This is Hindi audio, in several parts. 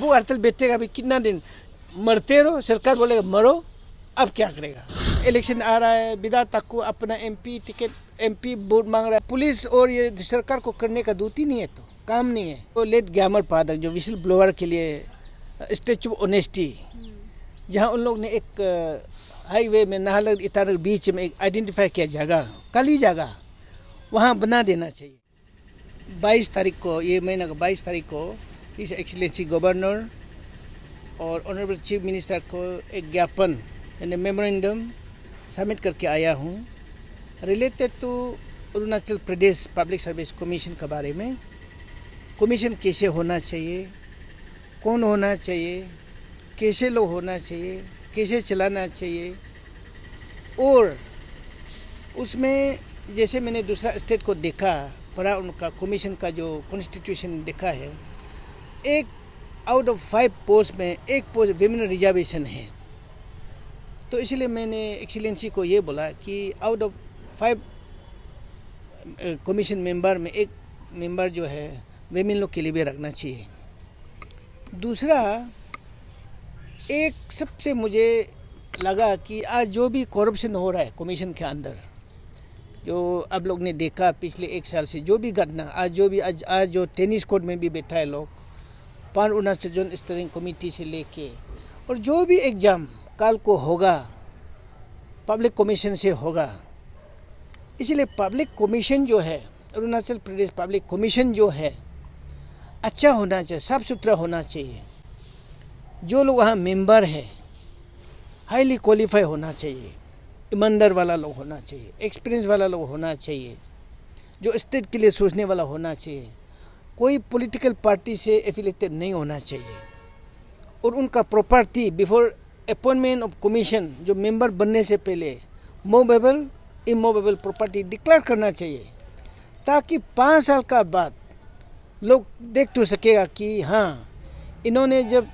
भूख हड़ताल बैठेगा भी कितना दिन, मरते रहो, सरकार बोलेगा मरो, अब क्या करेगा। इलेक्शन आ रहा है, बिदा तक को अपना एमपी टिकट, एमपी वोट मांग रहा है। पुलिस और ये सरकार को करने का ड्यूटी नहीं है, तो काम नहीं है। तो लेट ग्यामर पादक जो विसल ब्लोअर के लिए स्टैचू ऑफ ऑनेस्टी, जहाँ उन लोग ने एक हाईवे में नाहरलगुन इटारसी बीच में एक आइडेंटिफाई किया जगह, खाली जगह, वहाँ बना देना चाहिए। 22 तारीख को, ये महीना का 22 तारीख को हिज एक्सीलेंसी गवर्नर और ऑनरेबल चीफ मिनिस्टर को एक ज्ञापन यानी मेमोरेंडम सबमिट करके आया हूँ related to Arunachal Pradesh public service commission के बारे में। कमीशन कैसे होना चाहिए, कौन होना चाहिए, कैसे लोग होना चाहिए, कैसे चलाना चाहिए, और उसमें जैसे मैंने दूसरा स्टेट को देखा, पढ़ा, उनका कमीशन का जो कॉन्स्टिट्यूशन देखा है, एक आउट ऑफ 5 पोस्ट में एक पोस्ट विमेन रिजर्वेशन है। तो इसलिए मैंने एक्सीलेंसी को ये बोला कि आउट ऑफ 5 कमीशन मेंबर में एक मेंबर जो है विमेन लोग के लिए भी रखना चाहिए। दूसरा, एक सबसे मुझे लगा कि आज जो भी करप्शन हो रहा है कमीशन के अंदर, जो आप लोग ने देखा पिछले 1 साल से जो भी घटना, आज जो टेनिस कोर्ट में भी बैठा है लोग, पान अरुणाचल जोन स्टीयरिंग कमेटी से लेके, और जो भी एग्जाम कल को होगा पब्लिक कमीशन से होगा। इसलिए पब्लिक कमीशन जो है, अरुणाचल प्रदेश पब्लिक कमीशन जो है, अच्छा होना चाहिए, साफ सुथरा होना चाहिए। जो लोग वहाँ मेंबर है हाईली क्वालिफाई होना चाहिए, ईमानदार वाला लोग होना चाहिए, एक्सपीरियंस वाला लोग होना चाहिए, जो स्टेट के लिए सोचने वाला होना चाहिए। कोई पॉलिटिकल पार्टी से एफिलेटेड नहीं होना चाहिए, और उनका property before appointment of commission, जो मेंबर बनने से पहले मूवेबल इमूवेबल प्रॉपर्टी डिक्लेयर करना चाहिए, ताकि 5 साल का बाद लोग देख तो सकेगा कि हाँ, इन्होंने जब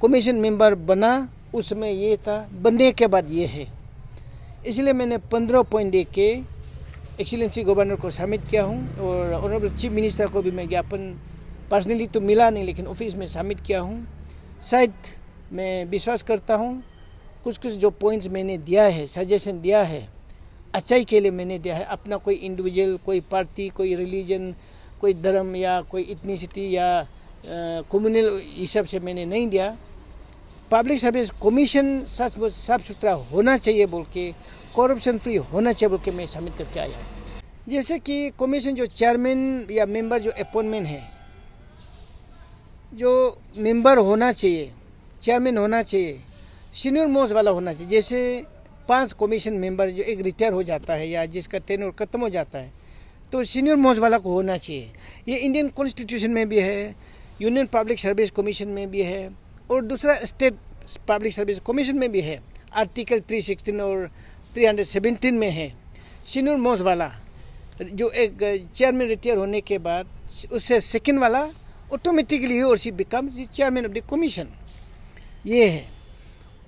कमीशन मेंबर बना उसमें ये था, बनने के बाद ये है। इसलिए मैंने 15 पॉइंट दे के एक्सीलेंसी गवर्नर को सबमिट किया हूँ, और ऑनरेबल चीफ मिनिस्टर को भी मैं ज्ञापन पर्सनली तो मिला नहीं, लेकिन ऑफिस में सबमिट किया हूँ। शायद मैं विश्वास करता हूँ कुछ जो पॉइंट्स मैंने दिया है, सजेशन दिया है, अच्छाई के लिए मैंने दिया है। अपना कोई इंडिविजुअल, कोई पार्टी, कोई रिलीजन, कोई धर्म या कोई इथनिसिटी या कम्युनल हिसाब से मैंने नहीं दिया। पब्लिक सर्विस कमीशन साफ सुथरा होना चाहिए बोल के, करप्शन फ्री होना चाहिए बोल के मैं सबमिट करके आया। जैसे कि कमीशन जो चेयरमैन या मेंबर जो अपॉइंटमेंट है, जो मेंबर होना चाहिए, चेयरमैन होना चाहिए, सीनियर मोस्ट वाला होना चाहिए। जैसे 5 कमीशन मेंबर जो एक रिटायर हो जाता है या जिसका टेन्योर खत्म हो जाता है, तो सीनियर मोस्ट वाला को होना चाहिए। ये इंडियन कॉन्स्टिट्यूशन में भी है, यूनियन पब्लिक सर्विस कमीशन में भी है, और दूसरा स्टेट पब्लिक सर्विस कमीशन में भी है। आर्टिकल 316 और 317 में है। सीनियर मोस्ट वाला जो एक चेयरमैन रिटायर होने के बाद उससे सेकंड वाला ऑटोमेटिकली ही और C becomes the chairman of the commission, ये है।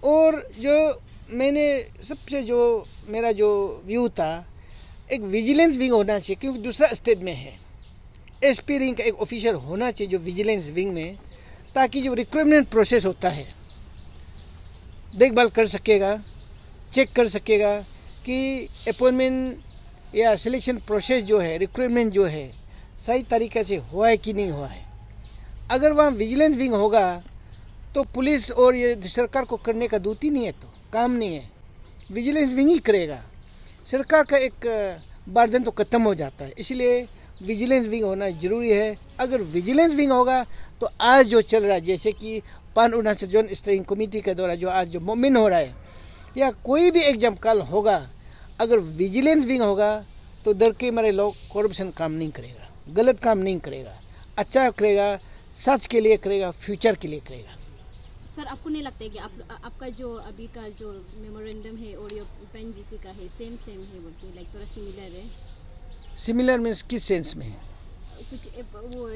और जो मैंने सबसे जो मेरा जो व्यू था, एक विजिलेंस विंग होना चाहिए, क्योंकि दूसरा स्टेट में है। एसपी रैंक का एक ऑफिसर होना चाहिए जो विजिलेंस विंग में, ताकि जो रिक्रूटमेंट प्रोसेस होता है देखभाल कर सकेगा, चेक कर सकेगा कि अपॉइंटमेंट या सिलेक्शन प्रोसेस जो है, रिक्रूटमेंट जो है, सही तरीके से हुआ है कि नहीं हुआ है। अगर वहाँ विजिलेंस विंग होगा तो पुलिस और ये सरकार को करने का ड्यूटी नहीं है, तो काम नहीं है, विजिलेंस विंग ही करेगा। सरकार का एक बर्डन तो ख़त्म हो जाता है। इसलिए विजिलेंस विंग होना ज़रूरी है। अगर विजिलेंस विंग होगा तो आज जो चल रहा है, जैसे कि पान अरुणाचल जोन स्टीयरिंग कमेटी के द्वारा जो आज जो मूवमेंट हो रहा है, या कोई भी एग्जाम कल होगा, अगर विजिलेंस विंग होगा तो डर के मारे लोग करप्शन काम नहीं करेगा, गलत काम नहीं करेगा, अच्छा करेगा, सच के लिए करेगा, फ्यूचर के लिए करेगा। सर, आपको नहीं लगता है कि आपका जो अभी का जो मेमोरेंडम है और ये पेनजीसी का है सेम है बोलते, लाइक थोड़ा सिमिलर है? सिमिलर मीन्स किस सेंस में? कुछ वो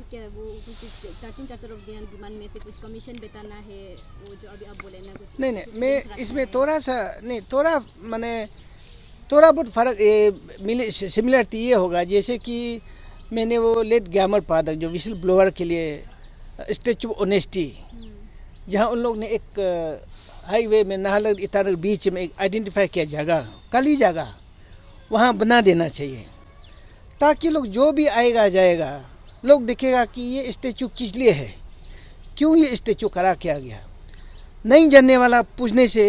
क्या वो कुछ 13 चैप्टर ऑफ डिमांड में से कुछ कमीशन बताना है, वो जो अभी आप बोले ना कुछ। नहीं, मैं इसमें थोड़ा बहुत फर्क सिमिलरिटी ये होगा। जैसे कि मैंने वो लेट ग्यामर पादक जो विसल ब्लोअर के लिए स्टैचू ऑफ ऑनेस्टी, जहाँ उन लोग ने एक हाईवे में नाहरलगुन इटानगर बीच में एक आइडेंटिफाई किया जगह, खाली जगह वहाँ बना देना चाहिए, ताकि लोग जो भी आएगा जाएगा लोग देखेगा कि ये स्टैचू किस लिए है, क्यों ये स्टैचू खड़ा किया गया। नहीं जानने वाला पूछने से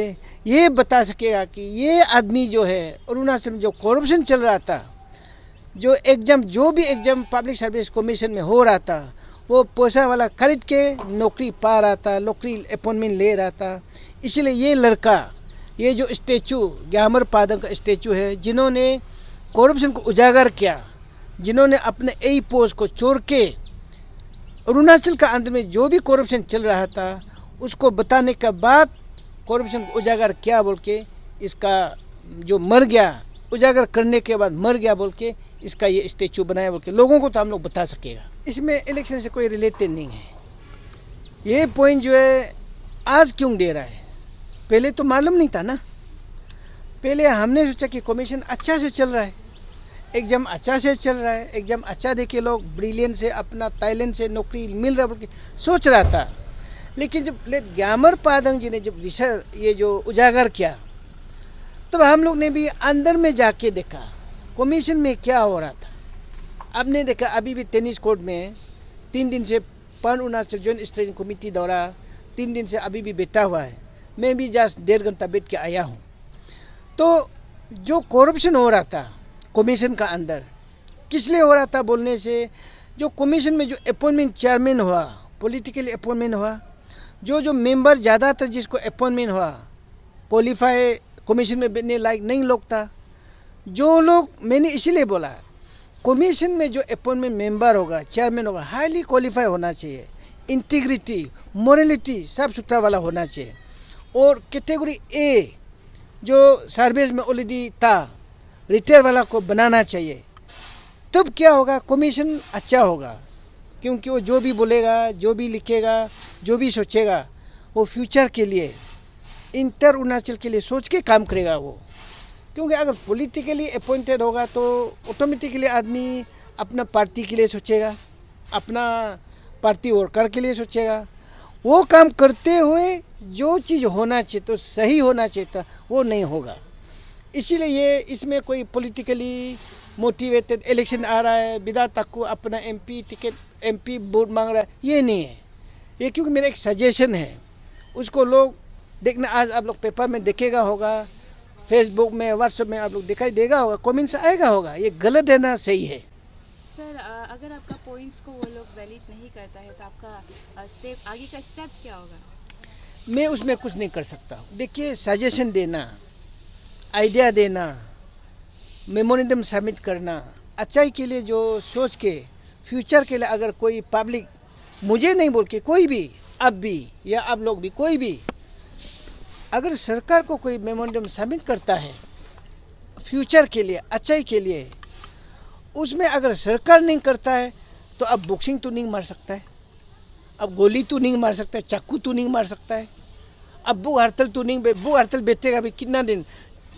ये बता सकेगा कि ये आदमी जो है अरुणाचल में जो करप्शन चल रहा था, जो एग्जाम जो भी एग्जाम पब्लिक सर्विस कमीशन में हो रहा था, वो पैसा वाला खरीद के नौकरी पा रहा था, नौकरी अपॉइंटमेंट ले रहा था। इसलिए ये लड़का, ये जो स्टैचू ग्यामर पादंग का स्टैचू है, जिन्होंने करप्शन को उजागर किया, जिन्होंने अपने ए पोस्ट को छोड़ के अरुणाचल का अंदर में जो भी करप्शन चल रहा था उसको बताने के बाद करप्शन को उजागर किया बोल के, इसका जो मर गया उजागर करने के बाद मर गया बोल के इसका ये स्टैचू बनाया बोल के लोगों को तो हम लोग बता सकेगा। इसमें इलेक्शन से कोई रिलेटेड नहीं है। ये पॉइंट जो है आज क्यों दे रहा है, पहले तो मालूम नहीं था ना। पहले हमने सोचा कि कमीशन अच्छा से चल रहा है, एग्जाम अच्छा से चल रहा है, एग्जाम अच्छा देके लोग ब्रिलियंट से अपना टैलेंट से नौकरी मिल रहा है सोच रहा था। लेकिन जब ग्यामर पादंग जी ने जब विषय ये जो उजागर किया, तब हम लोग ने भी अंदर में जाके देखा कमीशन में क्या हो रहा था। आपने देखा अभी भी टेनिस कोर्ट में 3 दिन से pan Arunachal joint steering committee द्वारा 3 दिन से अभी भी बैठा हुआ है। मैं भी जस्ट 1.5 घंटा बैठ के आया हूँ। तो जो करप्शन हो रहा था कमीशन का अंदर, किस लिए हो रहा था बोलने से, जो कमीशन में जो अपॉइंटमेंट चेयरमैन हुआ, पॉलिटिकली अपॉइंटमेंट हुआ, जो मेंबर ज़्यादातर जिसको अपॉइंटमेंट हुआ क्वालिफाई कमीशन में बैठने लायक नहीं लोग था। जो लोग, मैंने इसीलिए बोला कमीशन में जो अपॉइंटमेंट मेंबर होगा, चेयरमैन होगा, हाईली क्वालिफाई होना चाहिए, इंटीग्रिटी मोरलिटी साफ सुथरा वाला होना चाहिए। और कैटेगरी ए जो सर्विस में ऑलरेडी था, रिटायर वाला को बनाना चाहिए। तब क्या होगा, कमीशन अच्छा होगा, क्योंकि वो जो भी बोलेगा, जो भी लिखेगा, जो भी सोचेगा, वो फ्यूचर के लिए, इंटर अरुणाचल के लिए सोच के काम करेगा वो। क्योंकि अगर पॉलिटिकली अपॉइंटेड होगा तो ऑटोमेटिकली आदमी अपना पार्टी के लिए सोचेगा, अपना पार्टी वर्कर के लिए सोचेगा। वो काम करते हुए जो चीज़ होना चाहिए तो सही होना चाहिए था, वो नहीं होगा। इसीलिए ये इसमें कोई पॉलिटिकली मोटिवेटेड इलेक्शन आ रहा है, बिदा तक अपना एमपी टिकट, एमपी वोट मांग रहा है, ये नहीं है। ये क्योंकि मेरा एक सजेशन है, उसको लोग देखना। आज आप लोग पेपर में देखेगा होगा, फेसबुक में, व्हाट्सएप में आप लोग दिखाई देगा होगा, कमेंट्स आएगा होगा। ये गलत है ना, सही है। सर, अगर आपका पॉइंट्स को वो लोग वैलिड नहीं करता है तो आपका स्टेप, आगे का स्टेप क्या होगा? मैं उसमें कुछ नहीं कर सकता हूँ। देखिए, सजेशन देना, आइडिया देना, मेमोरेंडम सबमिट करना, अच्छाई के लिए जो सोच के फ्यूचर के लिए अगर कोई पब्लिक, मुझे नहीं बोल के कोई भी, अब भी या आप लोग भी, कोई भी अगर सरकार को कोई मेमोरेंडम सबमिट करता है फ्यूचर के लिए, अच्छाई के लिए, उसमें अगर सरकार नहीं करता है तो अब बॉक्सिंग तो नहीं मार सकता है, अब गोली तो नहीं मार सकता है, चाकू तो नहीं मार सकता है, अब भूख हड़ताल तो नहीं, भूख हड़ताल बैठेगा अभी कितना दिन,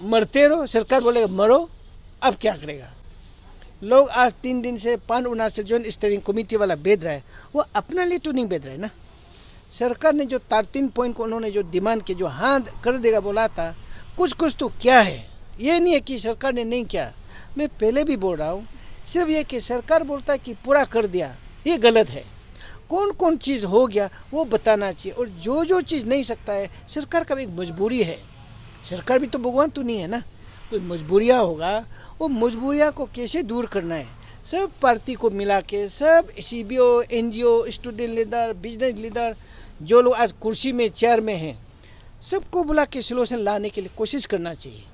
मरते रहो, सरकार बोलेगा मरो। अब क्या करेगा? लोग आज 3 दिन से pan Arunachal joint steering committee वाला बैठ रहा है, वो अपना लिए तो नहीं बैठ रहा है ना। सरकार ने जो 13 पॉइंट को उन्होंने जो डिमांड की, जो हाँ कर देगा बोला था, कुछ कुछ तो क्या है। ये नहीं है कि सरकार ने नहीं किया। मैं पहले भी बोल रहा हूँ, सिर्फ ये कि सरकार बोलता है कि पूरा कर दिया, ये गलत है। कौन कौन चीज़ हो गया वो बताना चाहिए, और जो जो चीज़ नहीं सकता है, सरकार का भी एक मजबूरी है। सरकार भी तो भगवान तो नहीं है ना, कोई मजबूरियाँ होगा, वो मजबूरियाँ को कैसे दूर करना है। सब पार्टी को मिला के, सब CBO, NGO, student leader, business leader, जो लोग आज कुर्सी में, चेयर में हैं, सबको बुला के सोल्यूशन लाने के लिए कोशिश करना चाहिए।